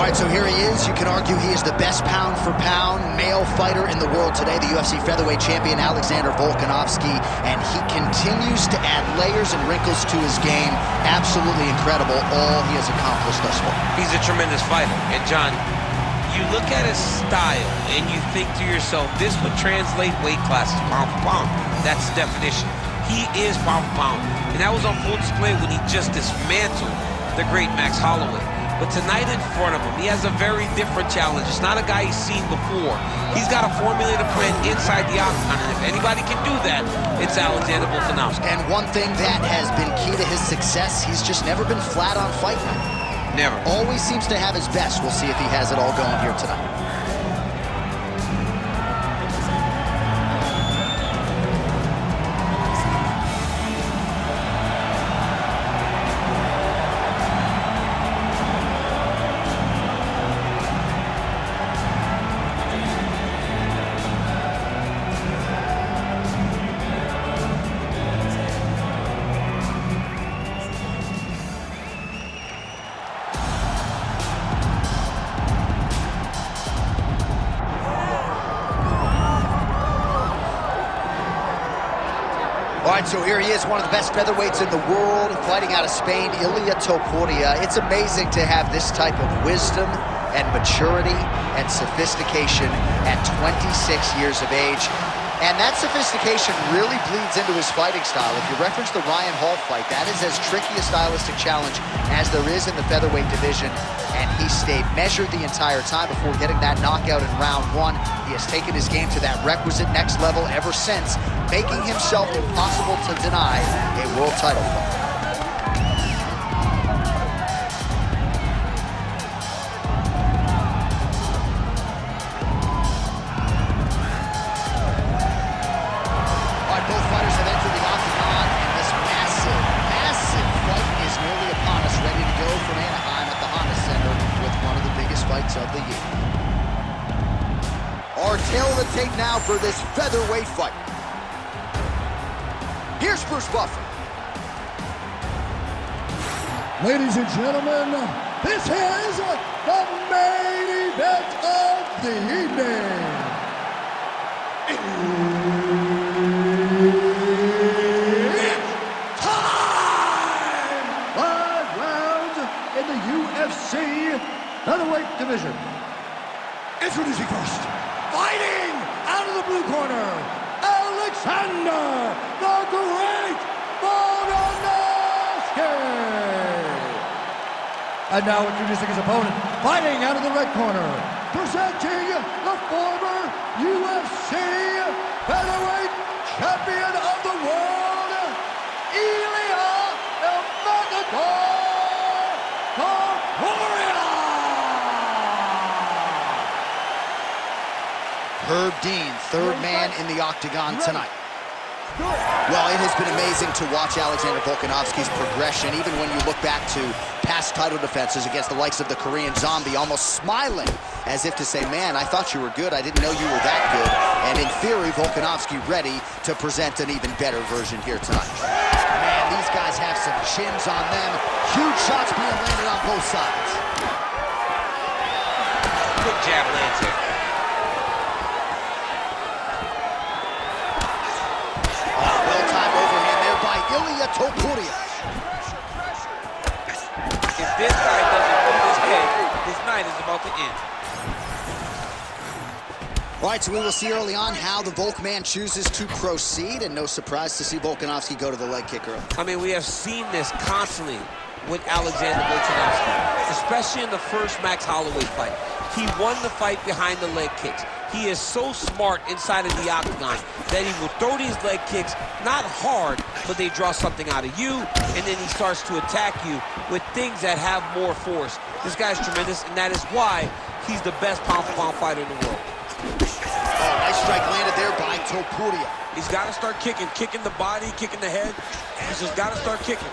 All right, so here he is. You can argue he is the best pound-for-pound male fighter in the world today, the UFC featherweight champion, Alexander Volkanovski, and he continues to add layers and wrinkles to his game. Absolutely incredible, all he has accomplished thus far. He's a tremendous fighter, and John, you look at his style, and you think to yourself, this would translate weight classes pound-for-pound. That's the definition. He is pound-for-pound, and that was on full display when he just dismantled the great Max Holloway. But tonight in front of him, he has a very different challenge. It's not a guy he's seen before. He's got a formulated plan inside the octagon, and if anybody can do that, it's Alexander Volkanovski. And one thing that has been key to his success, he's just never been flat on fight night. Never. Always seems to have his best. We'll see if he has it all going here tonight. All right, so here he is, one of the best featherweights in the world, fighting out of Spain, Topuria. It's amazing to have this type of wisdom and maturity and sophistication at 26 years of age. And that sophistication really bleeds into his fighting style. If you reference the Ryan Hall fight, that is as tricky a stylistic challenge as there is in the featherweight division. And he stayed measured the entire time before getting that knockout in round one. He has taken his game to that requisite next level ever since, making himself impossible to deny a world title fight. Both fighters have entered the octagon, and this massive, massive fight is nearly upon us, ready to go from Anaheim at the Honda Center with one of the biggest fights of the year. Our tail of the tape now for this featherweight fight. Here's Bruce Buffer. Ladies and gentlemen, this is the main event of the evening. In the UFC featherweight division. Introducing first, fighting out of the blue corner, Alexander the Great Volkanovski. And now introducing his opponent, fighting out of the red corner, presenting the former UFC featherweight champion of the world, Topuria! Herb Dean, third man in the octagon tonight. Well, it has been amazing to watch Alexander Volkanovski's progression, even when you look back to past title defenses against the likes of the Korean Zombie, almost smiling as if to say, man, I thought you were good. I didn't know you were that good. And in theory, Volkanovski ready to present an even better version here tonight. Man, these guys have some chins on them. Huge shots being landed on both sides. Good jab lands here. Well-timed overhand there by Topuria. If this guy doesn't move his head, his night is about to end. All right, so we will see early on how the Volk man chooses to proceed, and no surprise to see Volkanovski go to the leg kick early. I mean, we have seen this constantly with Alexander Volkanovski, especially in the first Max Holloway fight. He won the fight behind the leg kicks. He is so smart inside of the octagon that he will throw these leg kicks, not hard, but they draw something out of you, and then he starts to attack you with things that have more force. This guy's tremendous, and that is why he's the best pound-for-pound fighter in the world. Oh, nice strike landed there by Topuria. He's got to start kicking the body, kicking the head. He's just got to start kicking.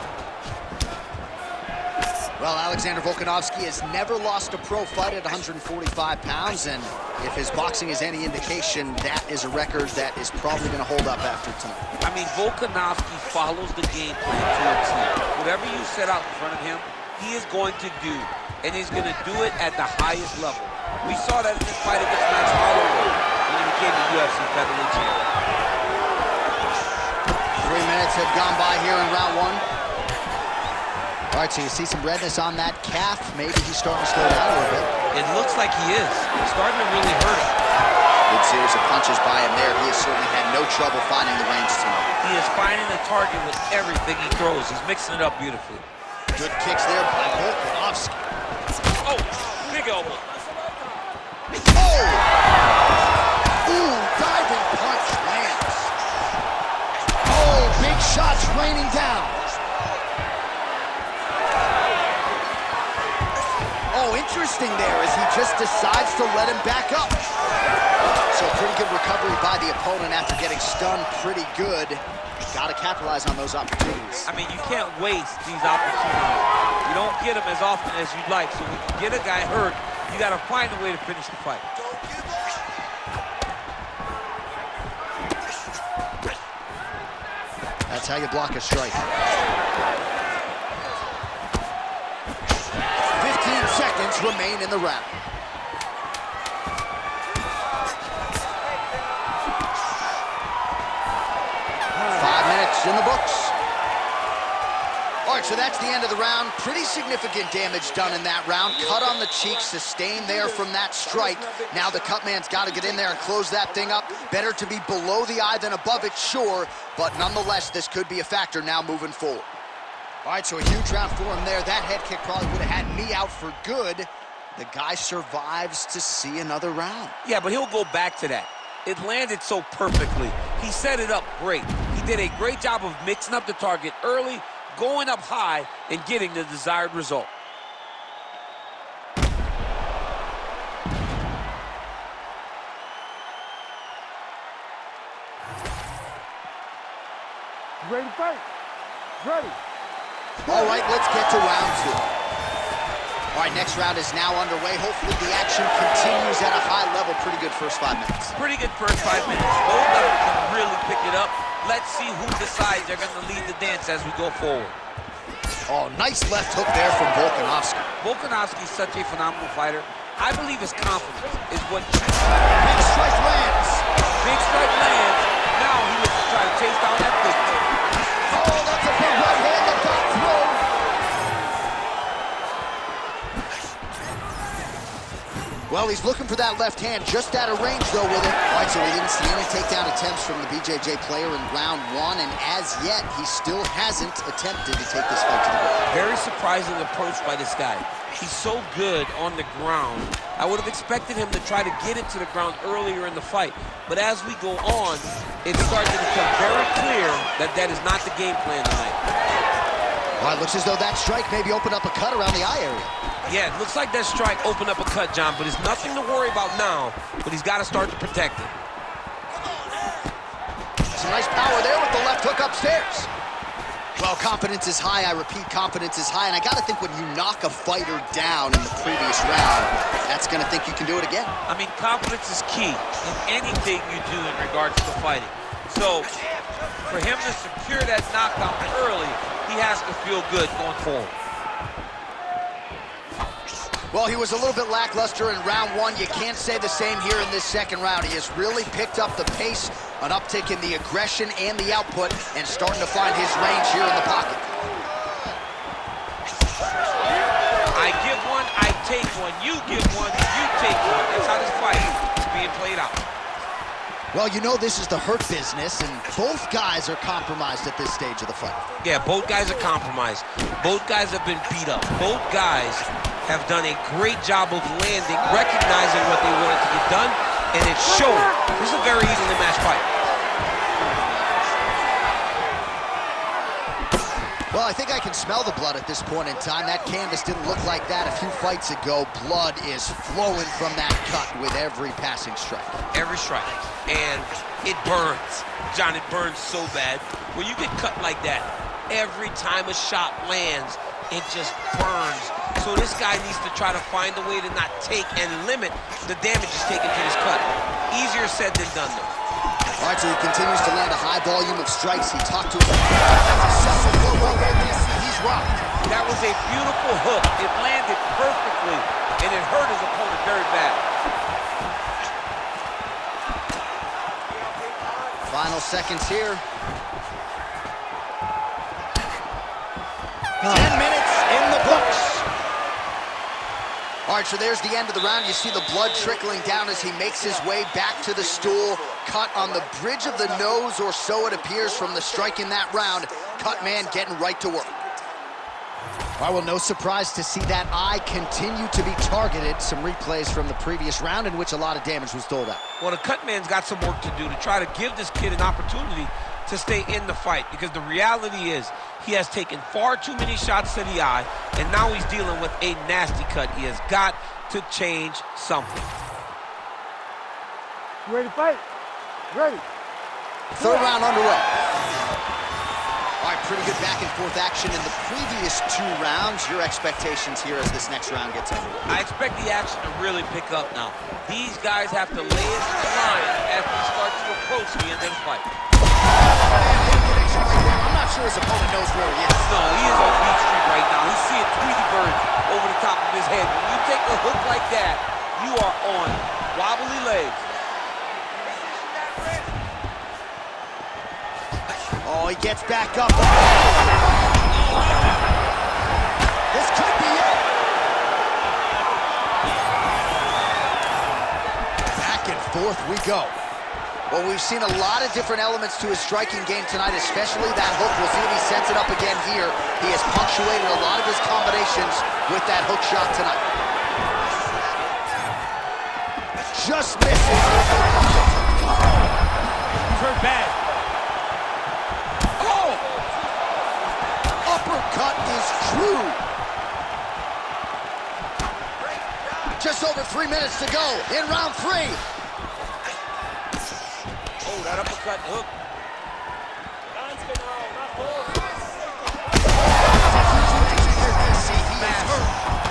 Well, Alexander Volkanovski has never lost a pro fight at 145 pounds, and if his boxing is any indication, that is a record that is probably going to hold up after tonight. I mean, Volkanovski follows the game plan to a T. Whatever you set out in front of him, he is going to do, and he's going to do it at the highest level. We saw that in this fight against Max Holloway when he became the UFC featherweight champion. 3 minutes have gone by here in round one. All right, so you see some redness on that calf. Maybe he's starting to slow down a little bit. It looks like he is. It's starting to really hurt him. Good series of punches by him there. He has certainly had no trouble finding the range tonight. He is finding the target with everything he throws. He's mixing it up beautifully. Good kicks there by Volkanovski. Oh, big elbow. Oh! Ooh, diving punch lands. Oh, big shots raining down. Oh, interesting there as he just decides to let him back up. So pretty good recovery by the opponent after getting stunned pretty good. Got to capitalize on those opportunities. I mean, you can't waste these opportunities. You don't get them as often as you'd like. So when you get a guy hurt, you got to find a way to finish the fight. That's how you block a strike. 15 seconds remain in the round. 5 minutes in the books. All right, so that's the end of the round. Pretty significant damage done in that round. Cut on the cheek, sustained there from that strike. Now the cut man's got to get in there and close that thing up. Better to be below the eye than above it, sure, but nonetheless, this could be a factor now moving forward. All right, so a huge round for him there. That head kick probably would have had me out for good. The guy survives to see another round. Yeah, but he'll go back to that. It landed so perfectly. He set it up great. He did a great job of mixing up the target early, going up high, and getting the desired result. Ready to fight? Ready. All right, let's get to round two. All right, next round is now underway. Hopefully the action continues at a high level. Pretty good first 5 minutes. Pretty good first 5 minutes. Both of them can really pick it up. Let's see who decides they're going to lead the dance as we go forward. Oh, nice left hook there from Volkanovski. Volkanovski is such a phenomenal fighter. I believe his confidence is what... Big strike lands. Big strike lands. Now he looks to try to chase down that big one. Oh, that's a big right hand that got through. Well, he's looking for that left hand, just out of range, though, with it. All right, so we didn't see any takedown attempts from the BJJ player in round one, and as yet, he still hasn't attempted to take this fight to the ground. Very surprising approach by this guy. He's so good on the ground. I would have expected him to try to get it to the ground earlier in the fight. But as we go on, it's starting to become very clear that that is not the game plan tonight. Well, it looks as though that strike maybe opened up a cut around the eye area. Yeah, it looks like that strike opened up a cut, John, but it's nothing to worry about now, but he's got to start to protect it. Some nice power there with the left hook upstairs. Well, confidence is high. I repeat, confidence is high. And I got to think when you knock a fighter down in the previous round, that's going to think you can do it again. I mean, confidence is key in anything you do in regards to fighting. So, for him to secure that knockdown early, he has to feel good going forward. Well, he was a little bit lackluster in round one. You can't say the same here in this second round. He has really picked up the pace, an uptick in the aggression and the output, and starting to find his range here in the pocket. I give one, I take one. You give one, you take one. That's how this fight is being played out. Well, you know this is the hurt business, and both guys are compromised at this stage of the fight. Yeah, both guys are compromised. Both guys have been beat up. Both guys have done a great job of landing, recognizing what they wanted to get done, and it's showing. This is a very evenly matched fight. Well, I think I can smell the blood at this point in time. That canvas didn't look like that a few fights ago. Blood is flowing from that cut with every passing strike. Every strike. And it burns. John, it burns so bad. When you get cut like that, every time a shot lands, it just burns. So this guy needs to try to find a way to not take and limit the damage he's taken to this cut. Easier said than done, though. All right, so he continues to land a high volume of strikes. He talked to him. That's a successful blow. Well, he's rocked. That was a beautiful hook. It landed perfectly, and it hurt his opponent very bad. Final seconds here. 10 minutes in the books. All right, so there's the end of the round. You see the blood trickling down as he makes his way back to the stool. Cut on the bridge of the nose, or so it appears from the strike in that round. Cut man getting right to work. Well, no surprise to see that eye continue to be targeted. Some replays from the previous round in which a lot of damage was doled out. Well, the cut man's got some work to do to try to give this kid an opportunity to stay in the fight, because the reality is he has taken far too many shots to the eye, and now he's dealing with a nasty cut. He has got to change something. You ready to fight? Ready. Third round underway. All right, pretty good back and forth action in the previous 2 rounds. Your expectations here as this next round gets underway? I expect the action to really pick up now. These guys have to lay it to the line as we start to approach the end of the fight. I'm not sure his opponent knows where he is. No, he is on Beach Street right now. He's seeing Tweety Bird over the top of his head. When you take a hook like that, you are on wobbly legs. Oh, he gets back up. This could be it. Back and forth we go. Well, we've seen a lot of different elements to his striking game tonight, especially that hook. We'll see if he sets it up again here. He has punctuated a lot of his combinations with that hook shot tonight. Just misses. He's hurt bad. Oh! Uppercut is true. Just over 3 minutes to go in round 3. Oh, that uppercut hook.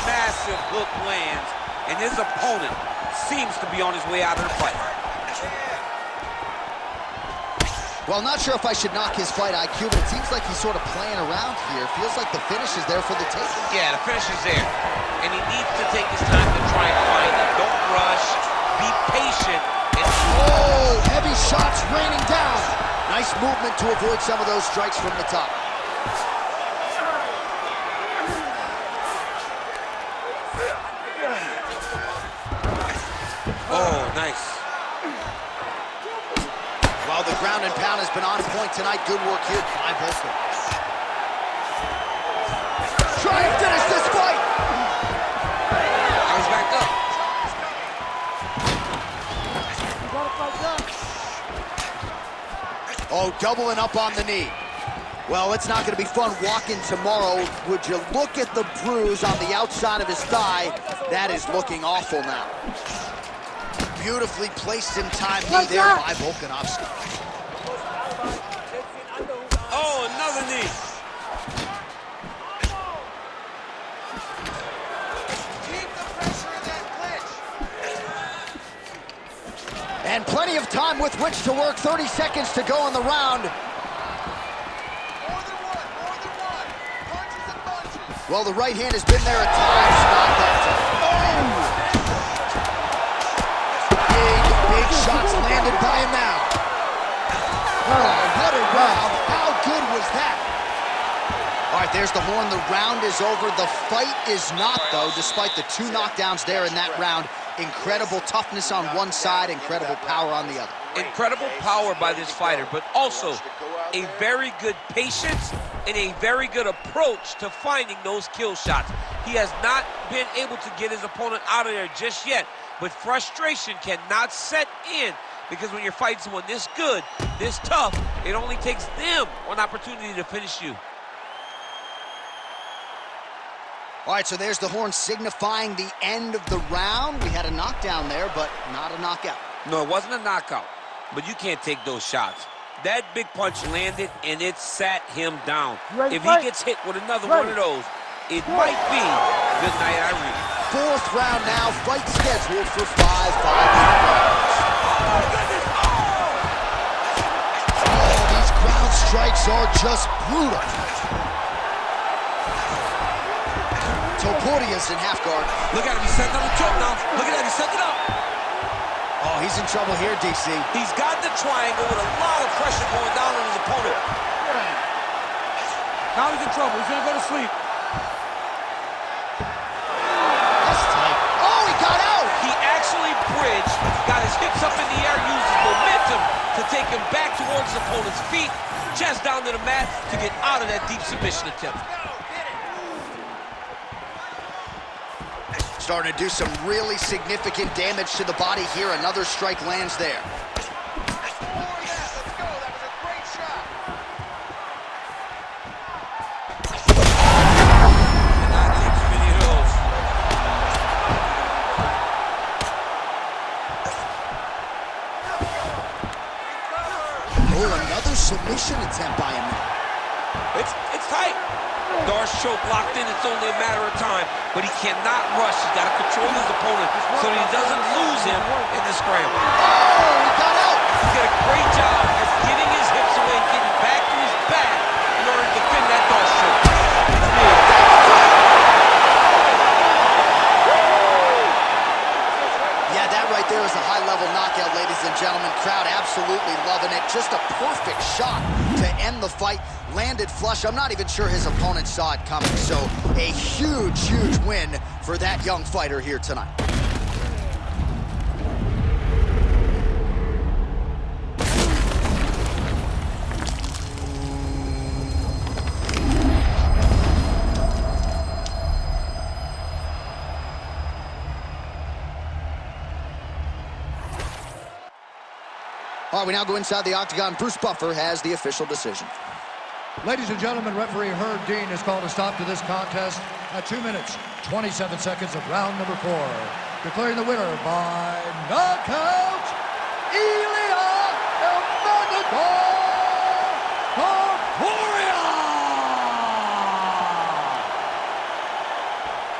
Massive hook lands, and his opponent seems to be on his way out of the fight. Well, not sure if I should knock his fight IQ, but it seems like he's sort of playing around here. Feels like the finish is there for the taking. Yeah, the finish is there, and he needs to take his time to try and find it. Don't rush, be patient. Oh, heavy shots raining down. Nice movement to avoid some of those strikes from the top. Oh, nice. Well, the ground and pound has been on point tonight. Good work here by Volkanovski. Try and finish this fight. Now he's back up. Oh, doubling up on the knee. Well, it's not going to be fun walking tomorrow. Would you look at the bruise on the outside of his thigh? That is looking awful now. Beautifully placed in time knee there by Volkanovski. Oh, another knee. Keep the pressure in that clinch. And plenty of time with which to work. 30 seconds to go in the round. Well, the right hand has been there at times, not that time. Oh! Big shots landed by him now. Oh, what a round. How good was that? All right, there's the horn. The round is over. The fight is not, though, despite the 2 knockdowns there in that round. Incredible toughness on one side, incredible power on the other. Incredible power by this fighter, but also a very good patience and a very good approach to finding those kill shots. He has not been able to get his opponent out of there just yet, but frustration cannot set in, because when you're fighting someone this good, this tough, it only takes them one opportunity to finish you. All right, so there's the horn signifying the end of the round. We had a knockdown there, but not a knockout. No, it wasn't a knockout, but you can't take those shots. That big punch landed, and it sat him down. If he gets hit with another one of those, it might be good night, Irene. 4th round now, fight scheduled for 5 5-minute rounds. Oh, these ground strikes are just brutal. Topuria's in half guard. Look at him, he's setting up the choke now. Look at that, he's setting it up. Oh, he's in trouble here, DC. He's got the triangle with a lot of pressure going down on his opponent. Now he's in trouble, he's gonna go to sleep. That's tight. Oh, he got out! He actually bridged, got his hips up in the air, used his momentum to take him back towards his opponent's feet, chest down to the mat to get out of that deep submission attempt. Starting to do some really significant damage to the body here. Another strike lands there. Oh, another submission attempt by him. It's tight. Darce choke locked in, it's only a matter of time, but he cannot rush. He's got to control his opponent so that he doesn't lose him in the scramble. Oh, he got out! He did a great job of getting his hips away and getting back to his back in order to defend that Darce choke. Yeah, that right there is a high-level knockout, ladies and gentlemen. Crowd absolutely loving it. Just a perfect shot to end the fight. Landed flush. I'm not even sure his opponent saw it coming. So a huge, huge win for that young fighter here tonight. All right, we now go inside the octagon. Bruce Buffer has the official decision. Ladies and gentlemen, referee Herb Dean has called a stop to this contest at 2 minutes, 27 seconds of round number 4. Declaring the winner by knockout, Ilia Topuria!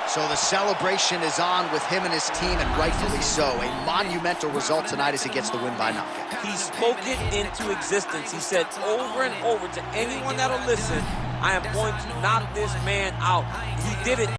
So the celebration is on with him and his team, and rightfully so. A monumental result tonight as he gets the win by knockout. He spoke it into existence. He said over and over to anyone that'll listen, I am going to knock this man out. He did it